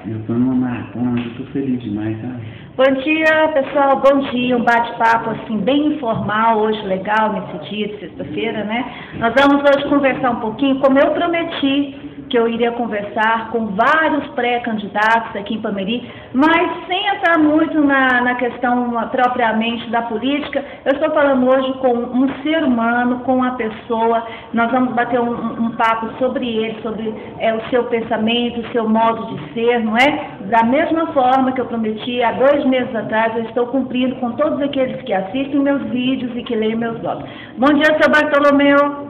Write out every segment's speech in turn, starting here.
Eu tô numa maratona, eu tô feliz demais, sabe? Bom dia, pessoal. Bom dia. Um bate-papo assim bem informal hoje, legal, nesse dia de sexta-feira, né? Nós vamos hoje conversar um pouquinho, como eu prometi que eu iria conversar com vários pré-candidatos aqui em Ipameri, mas sem entrar muito na questão propriamente da política. Eu estou falando hoje com um ser humano, com uma pessoa. Nós vamos bater um papo sobre ele, sobre o seu pensamento, o seu modo de ser, não é? Da mesma forma que eu prometi há 2 meses atrás, eu estou cumprindo com todos aqueles que assistem meus vídeos e que leem meus blogs. Bom dia, seu Bartolomeu.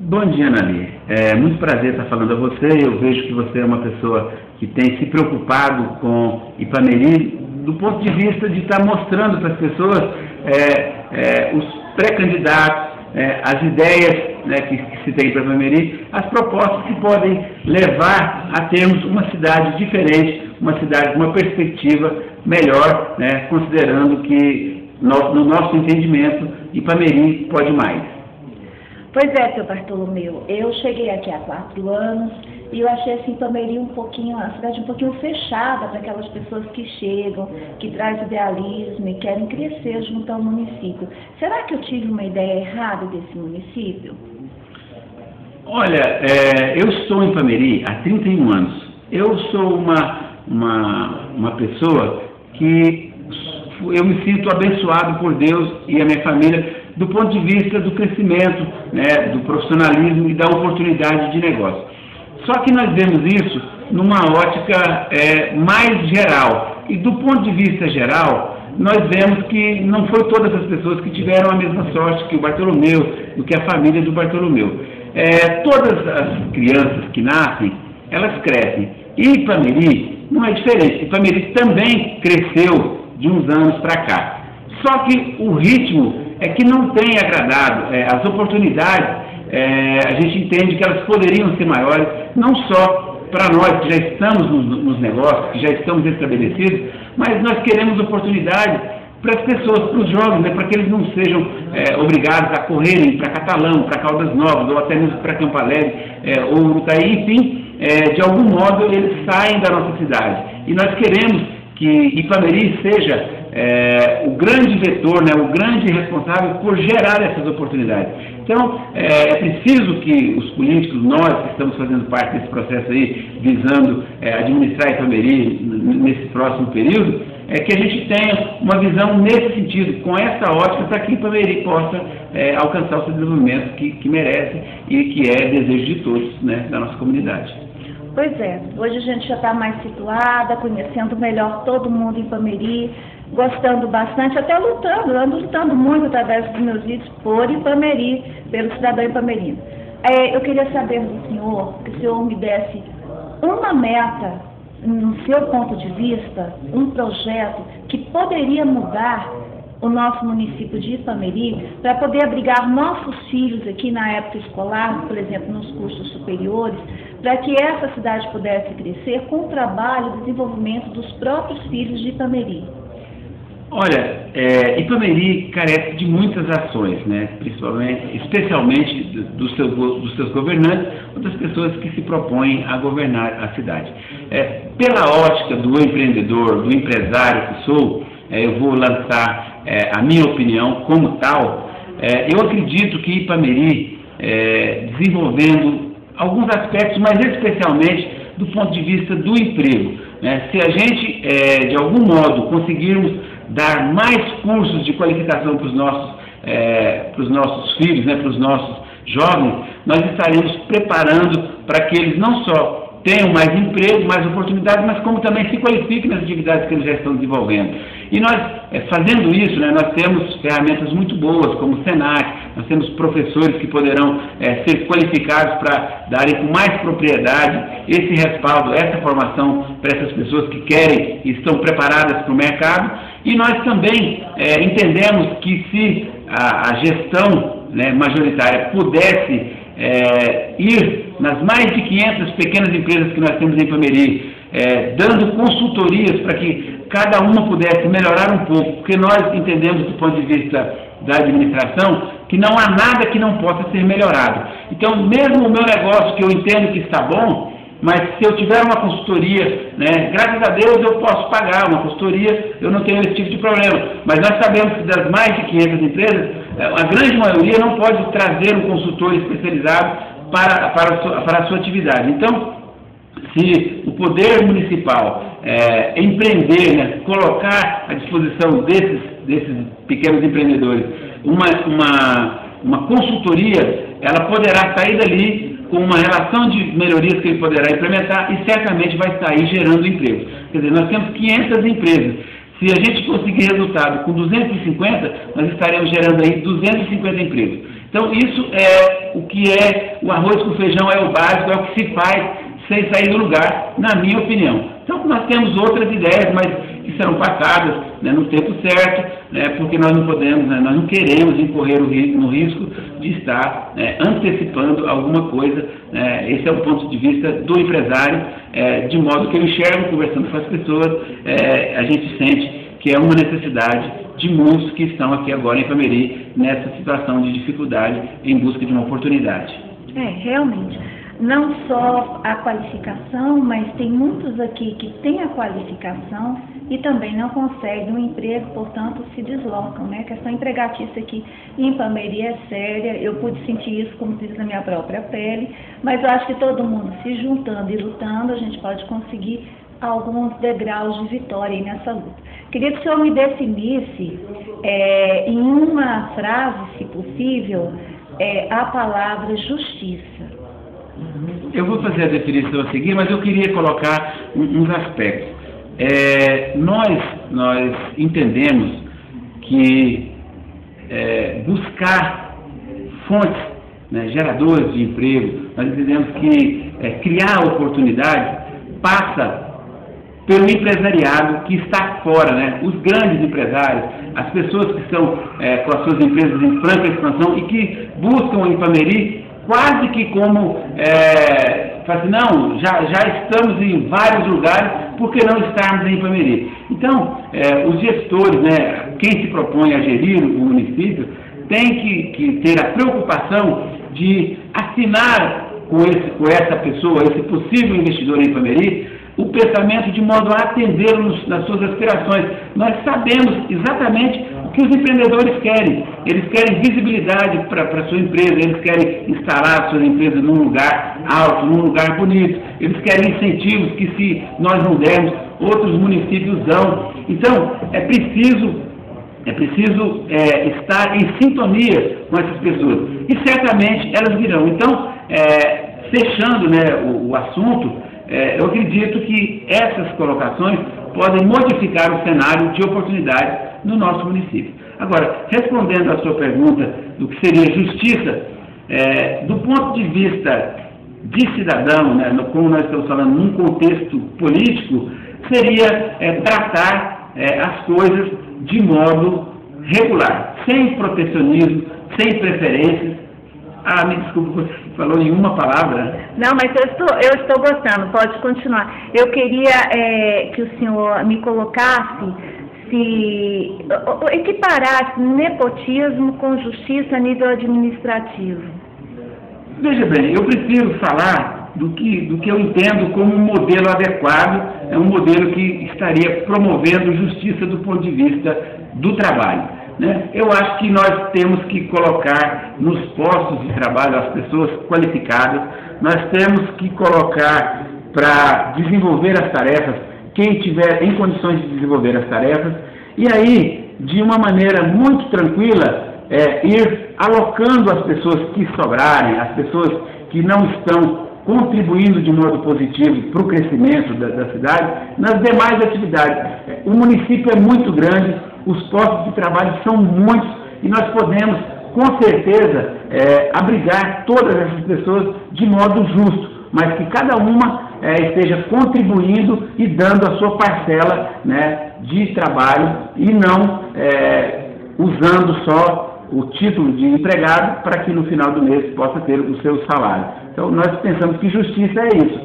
Bom dia, Anali. É muito prazer estar falando a você. Eu vejo que você é uma pessoa que tem se preocupado com Ipameri do ponto de vista de estar mostrando para as pessoas os pré-candidatos, as ideias que se tem para Ipameri, as propostas que podem levar a termos uma cidade diferente, uma cidade com uma perspectiva melhor, considerando que, no nosso entendimento, Ipameri pode mais. Pois é, seu Bartolomeu, eu cheguei aqui há 4 anos e eu achei assim, Ipameri a cidade um pouquinho fechada para aquelas pessoas que chegam, que trazem idealismo e querem crescer junto ao município. Será que eu tive uma ideia errada desse município? Olha, eu estou em Ipameri há 31 anos. Eu sou uma pessoa que eu me sinto abençoado por Deus e a minha família do ponto de vista do crescimento, do profissionalismo e da oportunidade de negócio. Só que nós vemos isso numa ótica mais geral. E do ponto de vista geral, nós vemos que não foi todas as pessoas que tiveram a mesma sorte que o Bartolomeu, do que a família do Bartolomeu. Todas as crianças que nascem, elas crescem. E Ipameri não é diferente. Ipameri também cresceu de uns anos para cá. Só que o ritmo é que não tem agradado. As oportunidades, a gente entende que elas poderiam ser maiores, não só para nós que já estamos nos negócios, que já estamos estabelecidos, mas nós queremos oportunidades para as pessoas, para os jovens, para que eles não sejam obrigados a correrem para Catalão, para Caldas Novas, ou até mesmo para Campo Alegre, ou Urutaí, enfim, de algum modo eles saem da nossa cidade. E nós queremos que Ipameri seja o grande vetor, o grande responsável por gerar essas oportunidades. Então, é preciso que os políticos, nós que estamos fazendo parte desse processo aí, visando administrar Ipameri nesse próximo período, que a gente tenha uma visão nesse sentido, com essa ótica, para que Ipameri possa alcançar o seu desenvolvimento que merece e que é desejo de todos, da nossa comunidade. Pois é, hoje a gente já está mais situada, conhecendo melhor todo mundo em Ipameri, gostando bastante, até ando lutando muito através dos meus vídeos por Ipameri, pelo cidadão ipamerino. Eu queria saber do senhor, que o senhor me desse uma meta, no seu ponto de vista, um projeto que poderia mudar o nosso município de Ipameri para poder abrigar nossos filhos aqui na época escolar, por exemplo, nos cursos superiores, para que essa cidade pudesse crescer com o trabalho e desenvolvimento dos próprios filhos de Ipameri. Olha, Ipameri carece de muitas ações, especialmente dos seus governantes ou das pessoas que se propõem a governar a cidade. Pela ótica do empreendedor, do empresário que sou, eu vou lançar a minha opinião como tal. Eu acredito que Ipameri, desenvolvendo alguns aspectos, mas especialmente do ponto de vista do emprego, se a gente, de algum modo, conseguirmos dar mais cursos de qualificação para os nossos filhos, para os nossos jovens, nós estaremos preparando para que eles não só tenham mais emprego, mais oportunidades, mas como também se qualifiquem nas atividades que eles já estão desenvolvendo. E nós, fazendo isso, nós temos ferramentas muito boas, como o Senac, nós temos professores que poderão ser qualificados para darem com mais propriedade esse respaldo, essa formação para essas pessoas que querem e estão preparadas para o mercado. E nós também entendemos que se a gestão majoritária pudesse ir nas mais de 500 pequenas empresas que nós temos em Ipameri, dando consultorias para que cada uma pudesse melhorar um pouco, porque nós entendemos do ponto de vista da administração que não há nada que não possa ser melhorado. Então, mesmo o meu negócio que eu entendo que está bom, Mas se eu tiver uma consultoria, né, graças a Deus eu posso pagar uma consultoria, eu não tenho esse tipo de problema. Mas nós sabemos que das mais de 500 empresas, a grande maioria não pode trazer um consultor especializado para a sua atividade. Então, se o poder municipal empreender, né, colocar à disposição desses pequenos empreendedores uma consultoria, ela poderá sair dali com uma relação de melhorias que ele poderá implementar e certamente vai sair gerando emprego. Quer dizer, nós temos 500 empresas. Se a gente conseguir resultado com 250, nós estaremos gerando aí 250 empregos. Então, isso é o que é o arroz com feijão, é o básico, é o que se faz sem sair do lugar, na minha opinião. Então, nós temos outras ideias, mas que serão passadas, né, no tempo certo, né, porque nós não podemos, né, nós não queremos incorrer no risco de estar antecipando alguma coisa. Esse é o ponto de vista do empresário, de modo que eu enxergo, conversando com as pessoas, a gente sente que é uma necessidade de muitos que estão aqui agora em Ipameri, nessa situação de dificuldade em busca de uma oportunidade. Realmente. Não só a qualificação, mas tem muitos aqui que têm a qualificação e também não conseguem um emprego, portanto se deslocam, né? A questão empregatícia aqui em Ipameri é séria, eu pude sentir isso, como disse, na minha própria pele, mas eu acho que todo mundo se juntando e lutando, a gente pode conseguir alguns degraus de vitória aí nessa luta. Queria que o senhor me definisse, em uma frase, se possível, a palavra justiça. Eu vou fazer a definição a seguir, mas eu queria colocar uns aspectos. Nós entendemos que buscar fontes, né, geradoras de emprego, nós entendemos que criar oportunidades passa pelo empresariado que está fora, né? Os grandes empresários, as pessoas que estão com as suas empresas em franca expansão e que buscam em Ipameri quase que como, assim, não, já estamos em vários lugares, por que não estarmos em Ipameri? Então, os gestores, né, quem se propõe a gerir o município, tem que ter a preocupação de assinar com essa pessoa, esse possível investidor em Ipameri, o pensamento de modo a atendê-lo nas suas aspirações. Nós sabemos exatamente o que os empreendedores querem. Eles querem visibilidade para a sua empresa, eles querem instalar a sua empresa num lugar alto, num lugar bonito, eles querem incentivos que, se nós não dermos, outros municípios dão. Então, é preciso estar em sintonia com essas pessoas. E certamente elas virão. Então, fechando, né, o assunto, eu acredito que essas colocações podem modificar o cenário de oportunidade no nosso município. Agora, respondendo à sua pergunta do que seria justiça, do ponto de vista de cidadão, né, como nós estamos falando num contexto político, seria tratar as coisas de modo regular, sem protecionismo, sem preferências. Me desculpa, você falou em uma palavra. Não, mas eu estou gostando, pode continuar. Eu queria que o senhor me colocasse, se equiparasse nepotismo com justiça a nível administrativo. Veja bem, eu prefiro falar do que eu entendo como um modelo adequado, um modelo que estaria promovendo justiça do ponto de vista do trabalho. Eu acho que nós temos que colocar nos postos de trabalho as pessoas qualificadas, nós temos que colocar para desenvolver as tarefas quem tiver em condições de desenvolver as tarefas, e aí, de uma maneira muito tranquila, ir alocando as pessoas que sobrarem, as pessoas que não estão contribuindo de modo positivo para o crescimento da cidade, nas demais atividades. O município é muito grande, os postos de trabalho são muitos e nós podemos, com certeza, abrigar todas essas pessoas de modo justo, mas que cada uma esteja contribuindo e dando a sua parcela, né, de trabalho e não usando só o título de empregado para que no final do mês possa ter o seu salário. Então, nós pensamos que justiça é isso,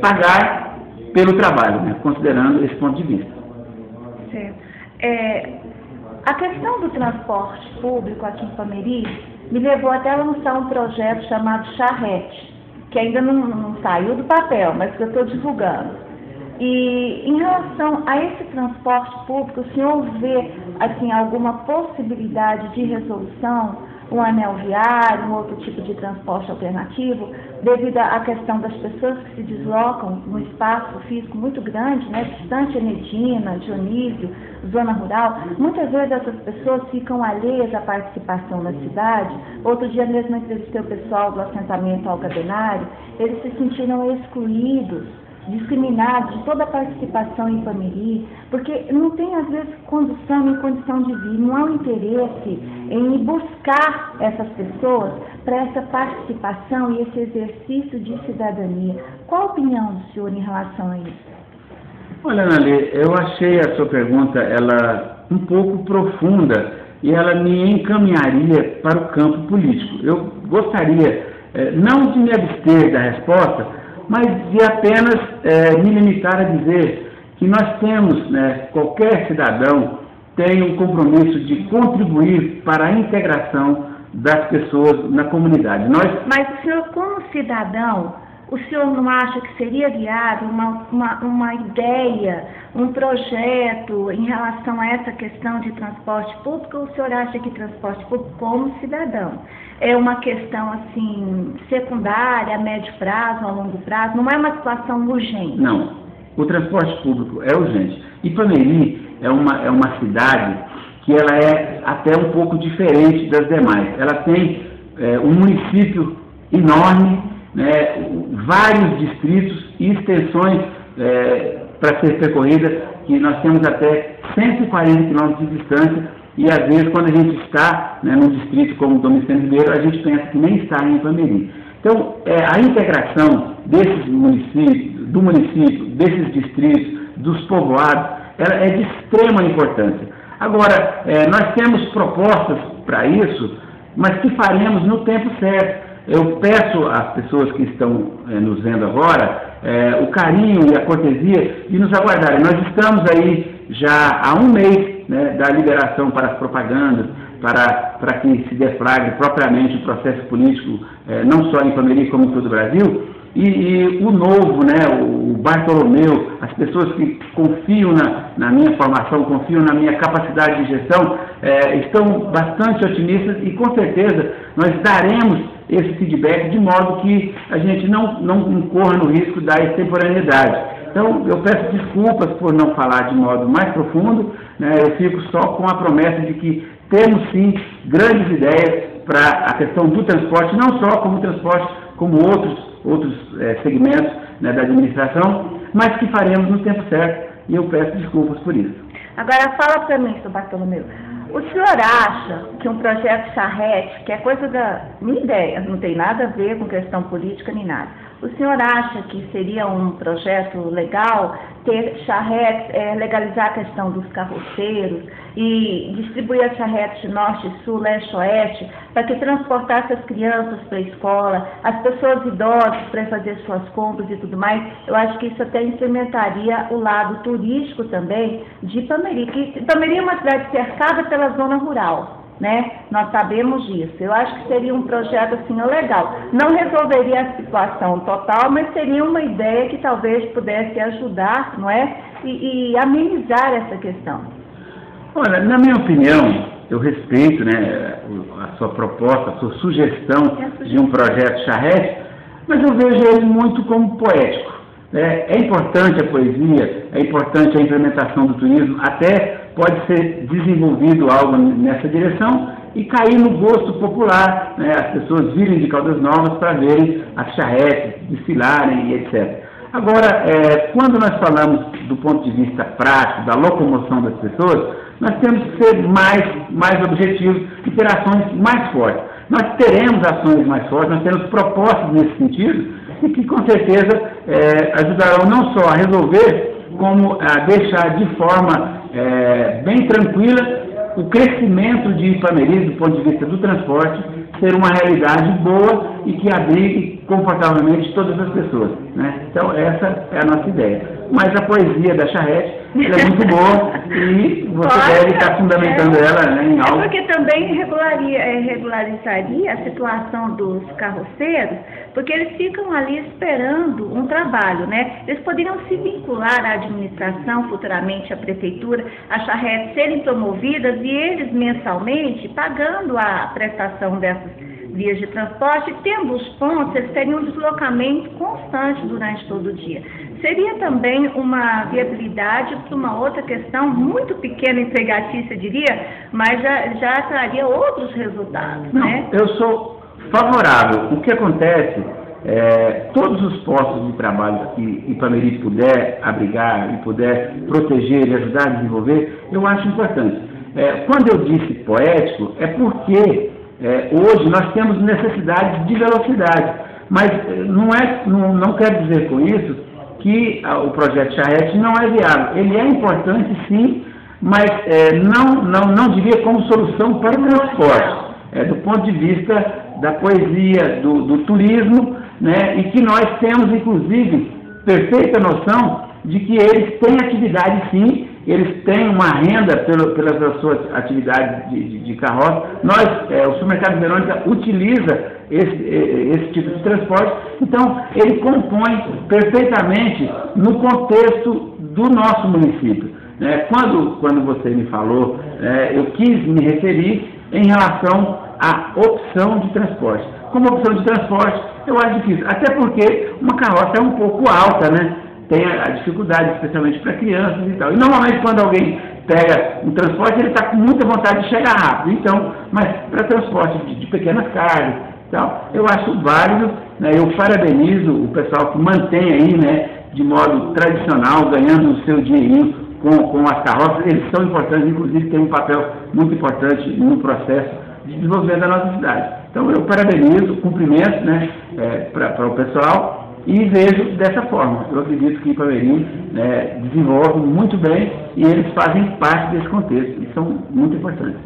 pagar pelo trabalho, né, considerando esse ponto de vista. Certo. A questão do transporte público aqui em Ipameri me levou até a lançar um projeto chamado Charrete, que ainda não saiu do papel, mas que eu estou divulgando. E em relação a esse transporte público, o senhor vê assim, alguma possibilidade de resolução, um anel viário, um outro tipo de transporte alternativo, devido à questão das pessoas que se deslocam no espaço físico muito grande, né, distante a Medina, Dionísio, zona rural. Muitas vezes essas pessoas ficam alheias à participação na cidade. Outro dia mesmo entrevistei o pessoal do assentamento Alcadenário, eles se sentiram excluídos, discriminados de toda a participação em família, porque não tem, às vezes, condição de vir, não há um interesse em buscar essas pessoas para essa participação e esse exercício de cidadania. Qual a opinião do senhor em relação a isso? Olha, Anali, eu achei a sua pergunta ela um pouco profunda e ela me encaminharia para o campo político. Eu gostaria, não de me abster da resposta, mas de apenas me limitar a dizer que nós temos, né, qualquer cidadão tem um compromisso de contribuir para a integração das pessoas na comunidade. Mas o senhor, como cidadão, o senhor não acha que seria viável uma ideia, um projeto em relação a essa questão de transporte público, ou o senhor acha que transporte público, como cidadão, é uma questão assim secundária, a médio prazo, a longo prazo, não é uma situação urgente? Não, o transporte público é urgente. Ipameri é uma cidade que ela é até um pouco diferente das demais. Ela tem um município enorme, né, vários distritos e extensões para ser percorrida, que nós temos até 140 quilômetros de distância, e às vezes quando a gente está, né, num distrito como Domiciano Ribeiro, a gente pensa que nem está em Ipameri. Então, a integração desses municípios, do município, desses distritos, dos povoados, ela é de extrema importância. Agora, nós temos propostas para isso, mas que faremos no tempo certo. Eu peço às pessoas que estão nos vendo agora o carinho e a cortesia de nos aguardarem. Nós estamos aí já há um mês, né, da liberação para as propagandas, para que se deflagre propriamente o processo político, não só em Ipameri como em todo o Brasil. E o novo, né, o Bartolomeu, as pessoas que confiam na minha formação, confiam na minha capacidade de gestão, estão bastante otimistas e com certeza nós daremos esse feedback de modo que a gente não incorra no risco da extemporaneidade. Então, eu peço desculpas por não falar de modo mais profundo, né, eu fico só com a promessa de que temos sim grandes ideias para a questão do transporte, não só como transporte, como outros segmentos, né, da administração, mas que faremos no tempo certo, e eu peço desculpas por isso. Agora, fala para mim, Sr. Bartolomeu, o senhor acha que um projeto charrete, que é coisa da minha ideia, não tem nada a ver com questão política nem nada, o senhor acha que seria um projeto legal ter charretes, legalizar a questão dos carroceiros e distribuir as charretes de norte, sul, leste, oeste, para que transportasse as crianças para a escola, as pessoas idosas para fazer suas compras e tudo mais? Eu acho que isso até incrementaria o lado turístico também de Ipameri, que Ipameri é uma cidade cercada pela zona rural, né? Nós sabemos disso. Eu acho que seria um projeto assim legal. Não resolveria a situação total, mas seria uma ideia que talvez pudesse ajudar, não é? E amenizar essa questão. Olha, na minha opinião, eu respeito, né, a sua proposta, a sua sugestão de um projeto charrete, mas eu vejo ele muito como poético. É importante a poesia, é importante a implementação do turismo, até pode ser desenvolvido algo nessa direção e cair no gosto popular, né, as pessoas virem de Caldas Novas para verem as charretes, desfilarem e etc. Agora, quando nós falamos do ponto de vista prático, da locomoção das pessoas, nós temos que ser mais objetivos e ter ações mais fortes. Nós teremos ações mais fortes, nós temos propostas nesse sentido, e que com certeza ajudarão não só a resolver, como a deixar de forma bem tranquila o crescimento de Ipameri, do ponto de vista do transporte, ser uma realidade boa e que abrigue confortavelmente todas as pessoas, né? Então essa é a nossa ideia. Mas a poesia da charrete ela é muito boa e você deve estar fundamentando ela, né, em algo. Porque também regularizaria a situação dos carroceiros, porque eles ficam ali esperando um trabalho, né? Eles poderiam se vincular à administração, futuramente à prefeitura, as charretes serem promovidas e eles mensalmente pagando a prestação dessas vias de transporte, tendo os pontos, eles teriam um deslocamento constante durante todo o dia. Seria também uma viabilidade para uma outra questão, muito pequena, empregatícia, diria, mas já traria outros resultados, Não, né? Eu sou favorável. O que acontece, todos os postos de trabalho que Ipameri puder abrigar e puder proteger e ajudar a desenvolver, eu acho importante. Quando eu disse poético, é porque hoje nós temos necessidade de velocidade, mas não quer dizer com isso que o projeto Charrete não é viável. Ele é importante, sim, mas não diria como solução para o transporte. Do ponto de vista da poesia, do turismo, né, e que nós temos, inclusive, perfeita noção de que eles têm atividade, sim, eles têm uma renda pela sua atividade de carroça. O supermercado Verônica utiliza esse tipo de transporte, então ele compõe perfeitamente no contexto do nosso município. Quando você me falou, eu quis me referir em relação à opção de transporte. Como opção de transporte, eu acho difícil, até porque uma carroça é um pouco alta, né? Tem a dificuldade, especialmente para crianças e tal. E normalmente quando alguém pega um transporte, ele está com muita vontade de chegar rápido. Então, mas para transporte de pequenas cargas e tal, eu acho válido, né? Eu parabenizo o pessoal que mantém aí, né, de modo tradicional, ganhando o seu dinheirinho com as carroças. Eles são importantes, inclusive tem um papel muito importante no processo de desenvolvimento da nossa cidade. Então eu parabenizo, cumprimento, né, para o pessoal. E vejo dessa forma. Eu acredito que Ipameri desenvolve muito bem e eles fazem parte desse contexto e são muito importantes.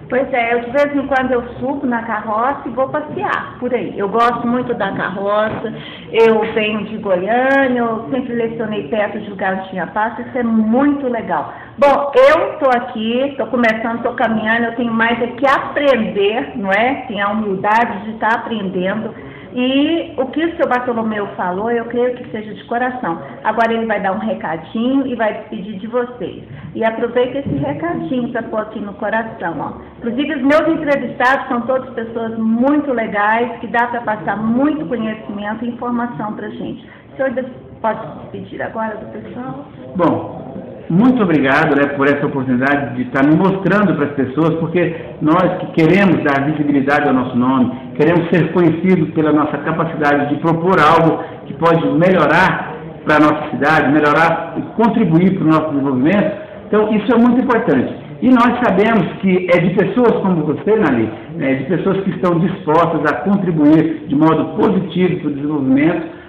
Pois é, eu de vez em quando eu subo na carroça e vou passear por aí. Eu gosto muito da carroça, eu venho de Goiânia, eu sempre lecionei perto de lugar onde tinha pasto, isso é muito legal. Bom, eu estou aqui, estou começando, estou caminhando, eu tenho mais é que aprender, não é? Tenho a humildade de estar aprendendo. E o que o seu Bartolomeu falou, eu creio que seja de coração. Agora ele vai dar um recadinho e vai despedir de vocês. E aproveita esse recadinho para pôr aqui no coração. Ó. Inclusive, os meus entrevistados são todas pessoas muito legais, que dá para passar muito conhecimento e informação para a gente. O senhor pode despedir agora do pessoal? Bom, muito obrigado, né, por essa oportunidade de estar me mostrando para as pessoas, porque nós que queremos dar visibilidade ao nosso nome, queremos ser conhecidos pela nossa capacidade de propor algo que pode melhorar para a nossa cidade, melhorar e contribuir para o nosso desenvolvimento. Então, isso é muito importante. E nós sabemos que é de pessoas como você, Nali, de pessoas que estão dispostas a contribuir de modo positivo para o desenvolvimento,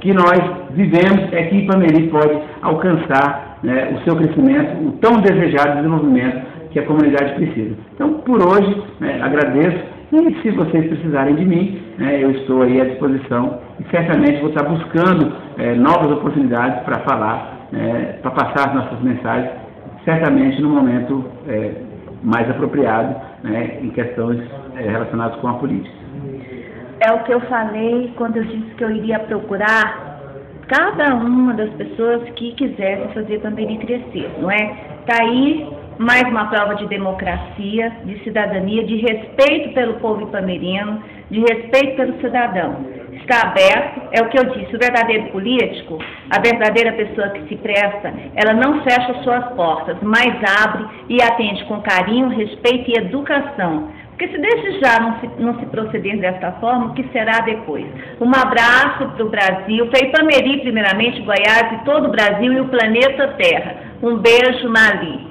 que nós vivemos, que Ipameri pode alcançar o seu crescimento, o tão desejado desenvolvimento que a comunidade precisa. Então, por hoje, agradeço e se vocês precisarem de mim, eu estou aí à disposição e certamente vou estar buscando novas oportunidades para falar, para passar as nossas mensagens, certamente no momento mais apropriado, em questões relacionadas com a política. É o que eu falei quando eu disse que eu iria procurar cada uma das pessoas que quisesse fazer Ipameri crescer, não é? Está aí mais uma prova de democracia, de cidadania, de respeito pelo povo ipamerino, de respeito pelo cidadão. Está aberto, é o que eu disse, o verdadeiro político, a verdadeira pessoa que se presta, ela não fecha suas portas, mas abre e atende com carinho, respeito e educação. Porque se desde já não se proceder desta forma, o que será depois? Um abraço para o Brasil, para Ipameri primeiramente, Goiás e todo o Brasil e o planeta Terra. Um beijo, Nali.